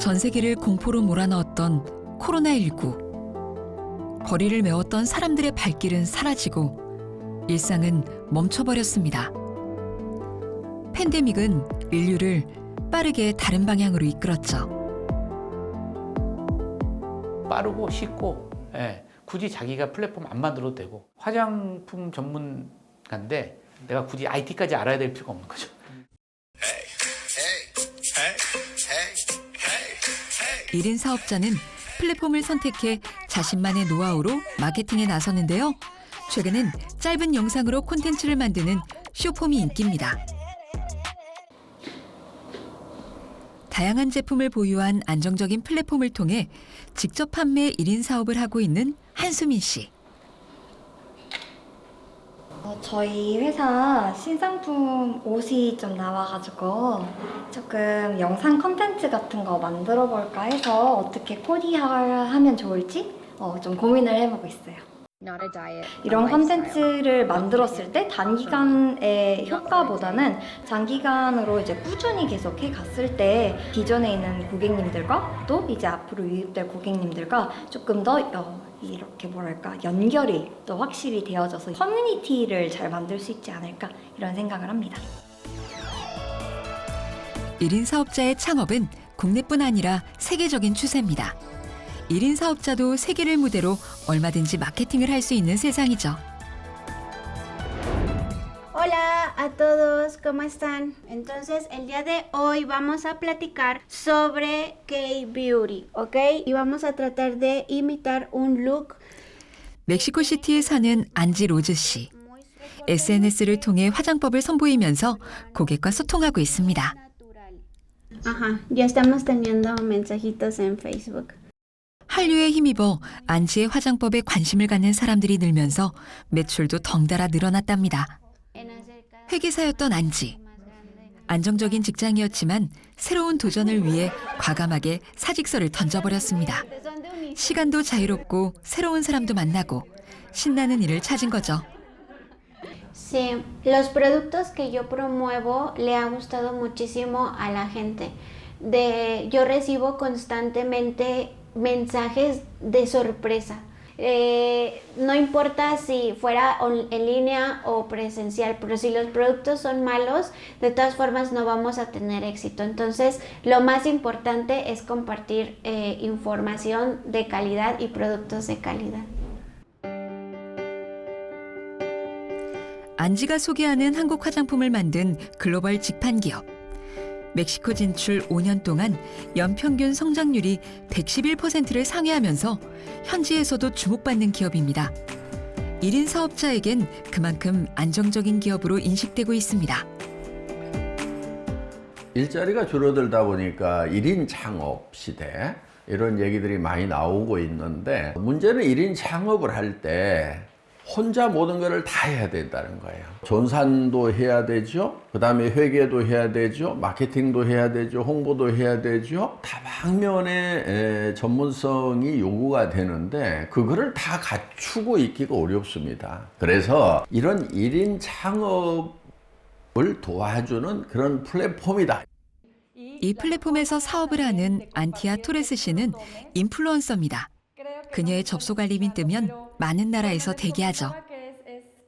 전 세계를 공포로 몰아넣었던 코로나19. 거리를 메웠던 사람들의 발길은 사라지고 일상은 멈춰버렸습니다. 팬데믹은 인류를 빠르게 다른 방향으로 이끌었죠. 빠르고 쉽고 굳이 자기가 플랫폼 안 만들어도 되고 화장품 전문가인데 내가 굳이 IT까지 알아야 될 필요가 없는 거죠. 1인 사업자는 플랫폼을 선택해 자신만의 노하우로 마케팅에 나섰는데요. 최근엔 짧은 영상으로 콘텐츠를 만드는 쇼폼이 인기입니다. 다양한 제품을 보유한 안정적인 플랫폼을 통해 직접 판매 1인 사업을 하고 있는 한수민 씨. 저희 회사 신상품 옷이 좀 나와가지고 조금 영상 컨텐츠 같은 거 만들어 볼까 해서 어떻게 코디하면 좋을지 좀 고민을 해보고 있어요. 이런 컨텐츠를 만들었을 때 단기간의 효과보다는 장기간으로 이제 꾸준히 계속 해갔을 때 기존에 있는 고객님들과 또 이제 앞으로 유입될 고객님들과 조금 더 이렇게 뭐랄까 연결이 또 확실히 되어져서 커뮤니티를 잘 만들 수 있지 않을까 이런 생각을 합니다. 1인 사업자의 창업은 국내뿐 아니라 세계적인 추세입니다. 1인 사업자도 세계를 무대로 얼마든지 마케팅을 할 수 있는 세상이죠. Hola a todos, ¿cómo están? Entonces, el día de hoy vamos a platicar sobre K-Beauty, ¿ok? Y vamos a tratar de imitar un look. 멕시코시티에 사는 안지 로즈 씨. SNS를 통해 화장법을 선보이면서 고객과 소통하고 있습니다. Ajá, ya estamos teniendo mensajitos en Facebook. 한류에 힘입어 안지의 화장법에 관심을 갖는 사람들이 늘면서 매출도 덩달아 늘어났답니다. 회계사였던 안지. 안정적인 직장이었지만 새로운 도전을 위해 과감하게 사직서를 던져버렸습니다. 시간도 자유롭고 새로운 사람도 만나고 신나는 일을 찾은 거죠. Sí, los productos que yo promuevo le ha gustado muchísimo a la gente. Yo recibo constantemente mensajes de sorpresa. No importa si fuera en línea o presencial, pero si los productos son malos, de todas formas no vamos a tener éxito. Entonces, lo más importante es compartir información de calidad y productos de calidad. 안지가 소개하는 한국 화장품을 만든 글로벌 직판 기업. 멕시코 진출 5년 동안 연평균 성장률이 111%를 상회하면서 현지에서도 주목받는 기업입니다. 1인 사업자에겐 그만큼 안정적인 기업으로 인식되고 있습니다. 일자리가 줄어들다 보니까 1인 창업 시대 이런 얘기들이 많이 나오고 있는데 문제는 1인 창업을 할 때 혼자 모든 것을 다 해야 된다는 거예요. 전산도 해야 되죠. 그 다음에 회계도 해야 되죠. 마케팅도 해야 되죠. 홍보도 해야 되죠. 다방면의 전문성이 요구가 되는데 그거를 다 갖추고 있기가 어렵습니다. 그래서 이런 1인 창업을 도와주는 그런 플랫폼이다. 이 플랫폼에서 사업을 하는 안티아 토레스 씨는 인플루언서입니다. 그녀의 접속 알림이 뜨면 많은 나라에서 대기하죠.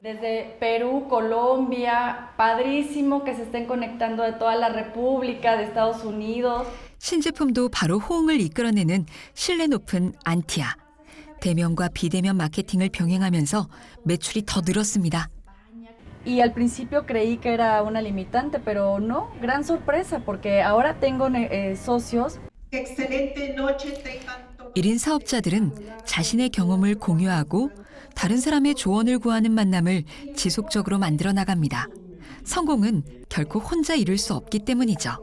Desde Perú, Colombia, padrísimo que se estén conectando de toda la República, de Estados Unidos. 신제품도 바로 호응을 이끌어내는 신뢰 높은 안티아. 대면과 비대면 마케팅을 병행하면서 매출이 더 늘었습니다. Y al principio creí que era una limitante, pero no, gran sorpresa porque ahora tengo socios. Excelente noche tengan. 1인 사업자들은 자신의 경험을 공유하고 다른 사람의 조언을 구하는 만남을 지속적으로 만들어 나갑니다. 성공은 결코 혼자 이룰 수 없기 때문이죠.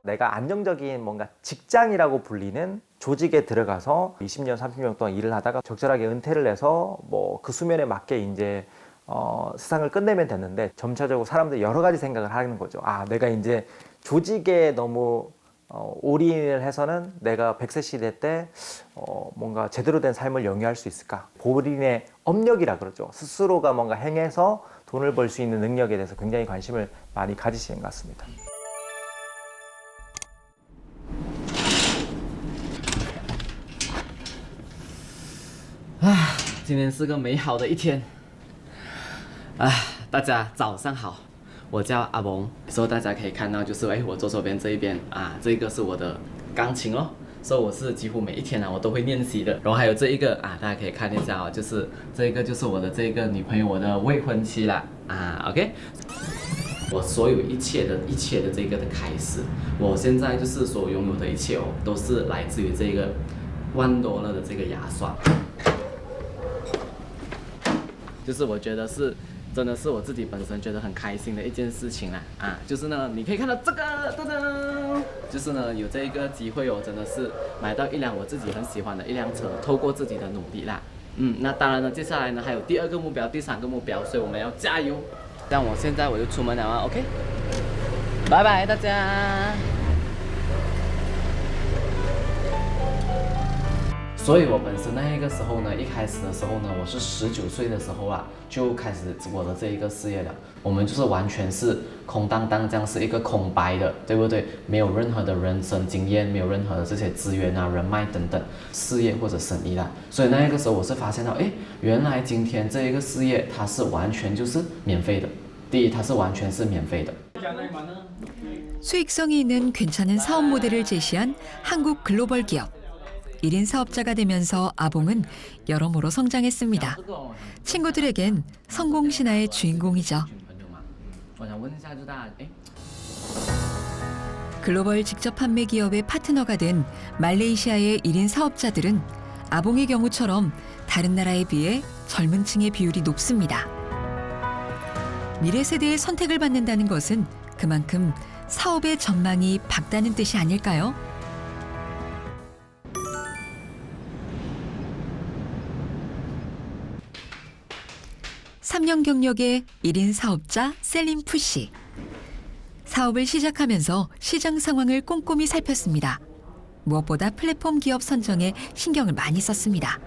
내가 안정적인 뭔가 직장이라고 불리는 조직에 들어가서 20년, 30년 동안 일을 하다가 적절하게 은퇴를 해서 뭐 그 수면에 맞게 이제 세상을 끝내면 됐는데 점차적으로 사람들이 여러 가지 생각을 하는 거죠. 아, 내가 이제 조직에 너무 올인을 해서는 내가 100세 시대 때 뭔가 제대로 된 삶을 영위할 수 있을까? 본인의 업력이라 그러죠. 스스로가 뭔가 행해서 돈을 벌 수 있는 능력에 대해서 굉장히 관심을 많이 가지시는 것 같습니다. 今天是个美好的一天。大家早上好，我叫阿蒙。所以大家可以看到，就是我左手边这一边这个是我的钢琴哦。所以我是几乎每一天我都会练习的。然后还有这一个大家可以看一下就是这一个就是我的这个女朋友，我的未婚妻啦OK。我所有一切的这个的开始，我现在就是所拥有的一切都是来自于这个$1的这个牙刷。就是我觉得是真的是我自己本身觉得很开心的一件事情啦就是呢，你可以看到这个噔噔，就是呢有这一个机会真的是买到一辆我自己很喜欢的一辆车，透过自己的努力啦。那当然呢，接下来呢还有第2个目标、第3个目标，所以我们要加油。但我现在我就出门了OK， 拜拜大家。所以我本身那一个时候呢，一开始的时候呢，我是19岁的时候就开始我的这一个事业了。我们就是完全是空荡荡，这样是一个空白的，对不对？没有任何的人生经验，没有任何的这些资源人脉等等，事业或者生意啦。所以那一个时候我是發現到，原來今天這一個事業它是完全就是免費的。第一，它是完全是免費的。 수익성이 있는 괜찮은 사업 모델을 제시한 한국 글로벌 기업. 1인 사업자가 되면서 아봉은 여러모로 성장했습니다. 친구들에겐 성공 신화의 주인공이죠. 글로벌 직접 판매 기업의 파트너가 된 말레이시아의 1인 사업자들은 아봉의 경우처럼 다른 나라에 비해 젊은 층의 비율이 높습니다. 미래 세대의 선택을 받는다는 것은 그만큼 사업의 전망이 밝다는 뜻이 아닐까요? 3년 경력의 1인 사업자 셀린 푸씨. 사업을 시작하면서 시장 상황을 꼼꼼히 살폈습니다. 무엇보다 플랫폼 기업 선정에 신경을 많이 썼습니다.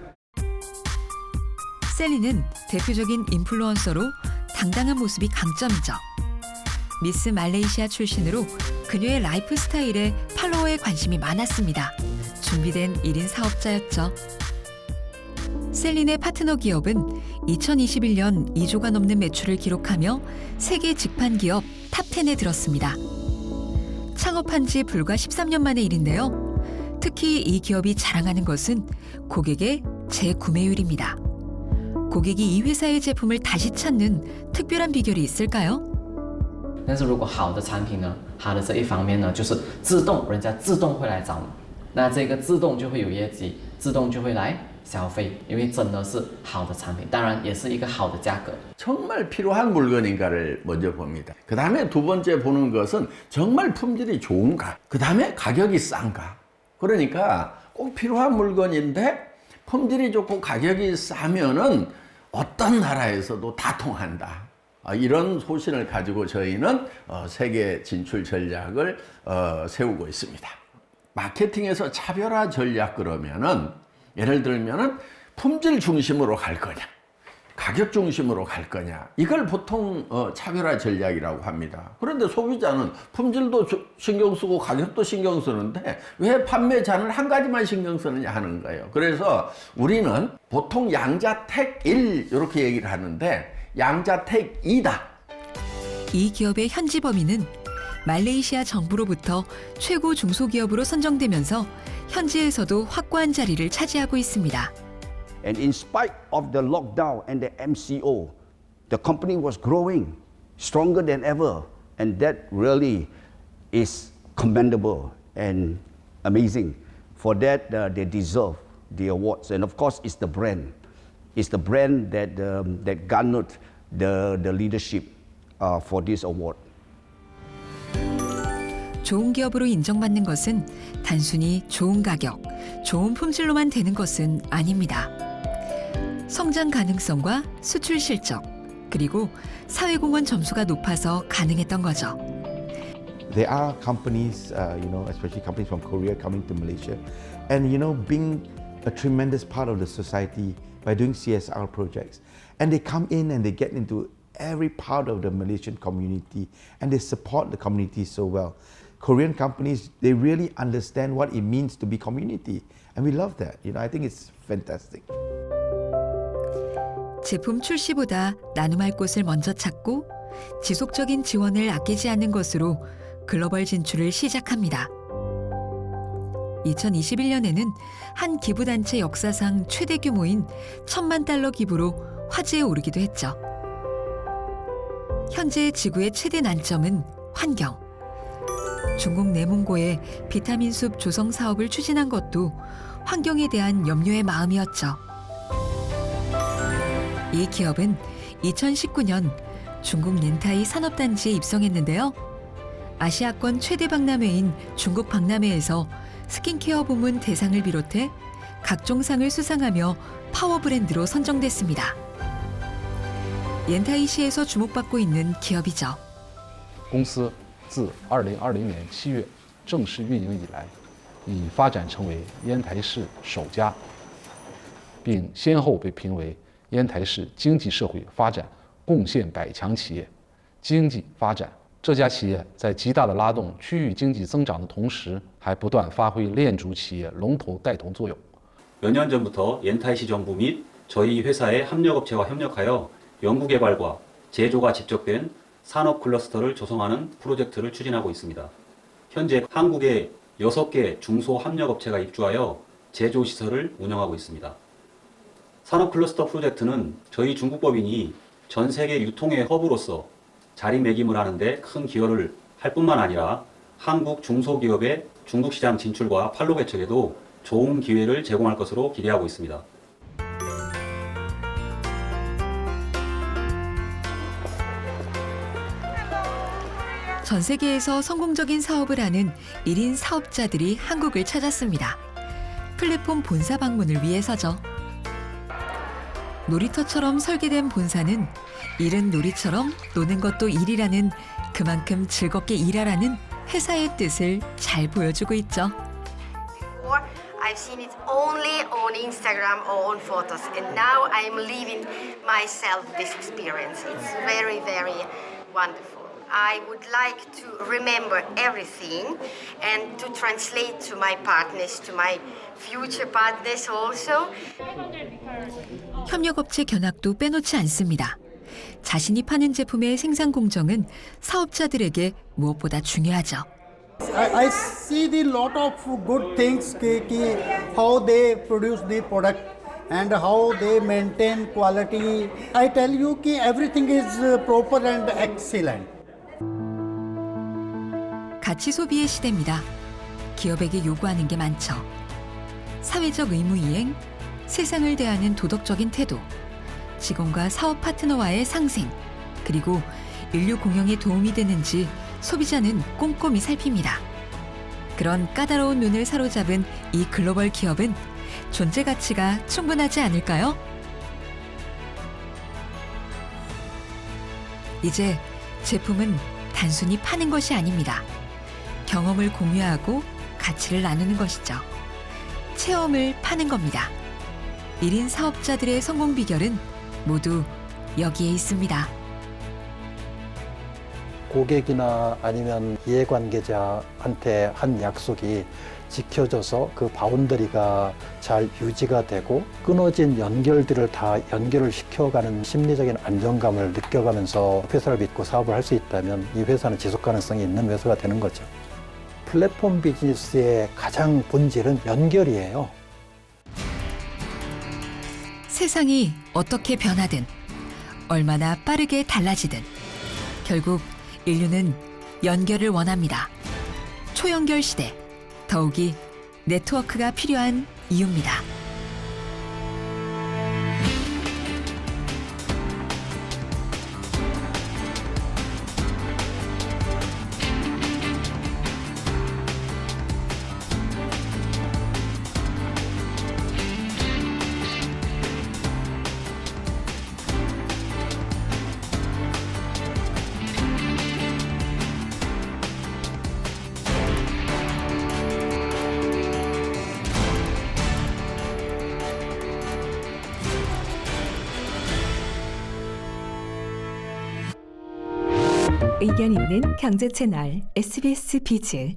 셀린은 대표적인 인플루언서로 당당한 모습이 강점이죠. 미스 말레이시아 출신으로 그녀의 라이프 스타일에 팔로워에 관심이 많았습니다. 준비된 1인 사업자였죠. 셀린의 파트너 기업은 2021년 2조가 넘는 매출을 기록하며 세계 직판 기업 탑10에 들었습니다. 창업한 지 불과 13년 만의 일인데요. 특히 이 기업이 자랑하는 것은 고객의 재구매율입니다. 고객이 이 회사의 제품을 다시 찾는 특별한 비결이 있을까요? 但是如果好的产品呢，它的这一方面呢，就是自动人家自动会来找你，那这个自动就会有业绩，自动就会来消费，因为真的是好的产品，当然也是一个好的价格。 정말 필요한 물건인가를 먼저 봅니다. 그 다음에 두 번째 보는 것은 정말 품질이 좋은가. 그 다음에 가격이 싼가. 그러니까 꼭 필요한 물건인데 품질이 좋고 가격이 싸면은 어떤 나라에서도 다 통한다. 이런 소신을 가지고 저희는 세계 진출 전략을 세우고 있습니다. 마케팅에서 차별화 전략 그러면은 예를 들면은 품질 중심으로 갈 거냐, 가격 중심으로 갈 거냐, 이걸 보통 차별화 전략이라고 합니다. 그런데 소비자는 품질도 신경 쓰고 가격도 신경 쓰는데 왜 판매자는 한 가지만 신경 쓰느냐 하는 거예요. 그래서 우리는 보통 양자택 1 이렇게 얘기를 하는데 양자택 2다. 이 기업의 현지 범위는 말레이시아 정부로부터 최고 중소기업으로 선정되면서 현지에서도 확고한 자리를 차지하고 있습니다. And in spite of the lockdown and the MCO, the company was growing stronger than ever. And that really is commendable and amazing. For that, they deserve the awards. And of course, it's the brand. It's the brand that, that garnered the leadership for this award. 좋은 기업으로 인정받는 것은 단순히 좋은 가격, 좋은 품질로만 되는 것은 아닙니다. 성장 가능성과 수출 실적, 그리고 사회공헌 점수가 높아서 가능했던 거죠. There are companies, especially companies from Korea coming to Malaysia, and being a tremendous part of the society by doing CSR projects. And they come in and they get into every part of the Malaysian community and they support the community so well. Korean companies, they really understand what it means to be community. And we love that. I think it's fantastic. 제품 출시보다 나눔할 곳을 먼저 찾고 지속적인 지원을 아끼지 않는 것으로 글로벌 진출을 시작합니다. 2021년에는 한 기부단체 역사상 최대 규모인 $10,000,000 기부로 화제에 오르기도 했죠. 현재 지구의 최대 난점은 환경. 중국 내몽고의 비타민 숲 조성 사업을 추진한 것도 환경에 대한 염려의 마음이었죠. 이 기업은 2019년 중국 렌타이 산업단지에 입성했는데요. 아시아권 최대 박람회인 중국 박람회에서 스킨케어 부문 대상을 비롯해 각종 상을 수상하며 파워 브랜드로 선정됐습니다. 옌타이시에서 주목받고 있는 기업이죠. 公司自2020年7月正式运营以来，已发展成为烟台市首家，并先后被评为烟台市经济社会发展贡献100强企业。经济发展，这家企业在极大的拉动区域经济增长的同时，还不断发挥链主企业龙头带头作用。 몇 년 전부터 옌타이시 정부 및 저희 회사의 협력업체와 협력하여 연구개발과 제조가 집적된 산업 클러스터를 조성하는 프로젝트를 추진하고 있습니다. 현재 한국에 6개 중소협력업체가 입주하여 제조시설을 운영하고 있습니다. 산업 클러스터 프로젝트는 저희 중국법인이 전 세계 유통의 허브로서 자리매김을 하는데 큰 기여를 할 뿐만 아니라 한국 중소기업의 중국 시장 진출과 판로 개척에도 좋은 기회를 제공할 것으로 기대하고 있습니다. 전 세계에서 성공적인 사업을 하는 1인 사업자들이 한국을 찾았습니다. 플랫폼 본사 방문을 위해서죠. 놀이터처럼 설계된 본사는 일은 놀이처럼 노는 것도 일이라는 그만큼 즐겁게 일하라는 회사의 뜻을 잘 보여주고 있죠. I've seen it only on Instagram or on photos, and now I'm living myself this experience. It's very, very wonderful. I would like to remember everything and to translate to my partners, to my future partners also. 협력업체 견학도 빼놓지 않습니다. 자신이 파는 제품의 생산 공정은 사업자들에게 무엇보다 중요하죠. I see the lot of good things how they produce the product and how they maintain quality. I tell you everything is proper and excellent. 가치 소비의 시대입니다. 기업에게 요구하는 게 많죠. 사회적 의무 이행, 세상을 대하는 도덕적인 태도, 직원과 사업 파트너와의 상생, 그리고 인류 공영에 도움이 되는지 소비자는 꼼꼼히 살핍니다. 그런 까다로운 눈을 사로잡은 이 글로벌 기업은 존재 가치가 충분하지 않을까요? 이제 제품은 단순히 파는 것이 아닙니다. 경험을 공유하고 가치를 나누는 것이죠. 체험을 파는 겁니다. 1인 사업자들의 성공 비결은 모두 여기에 있습니다. 고객이나 아니면 이해관계자한테 한 약속이 지켜져서 그 바운더리가 잘 유지가 되고 끊어진 연결들을 다 연결을 시켜가는 심리적인 안정감을 느껴가면서 회사를 믿고 사업을 할 수 있다면 이 회사는 지속 가능성이 있는 회사가 되는 거죠. 플랫폼 비즈니스의 가장 본질은 연결이에요. 세상이 어떻게 변하든 얼마나 빠르게 달라지든 결국 인류는 연결을 원합니다. 초연결 시대, 더욱이 네트워크가 필요한 이유입니다. 의견 있는 경제 채널 SBS 비즈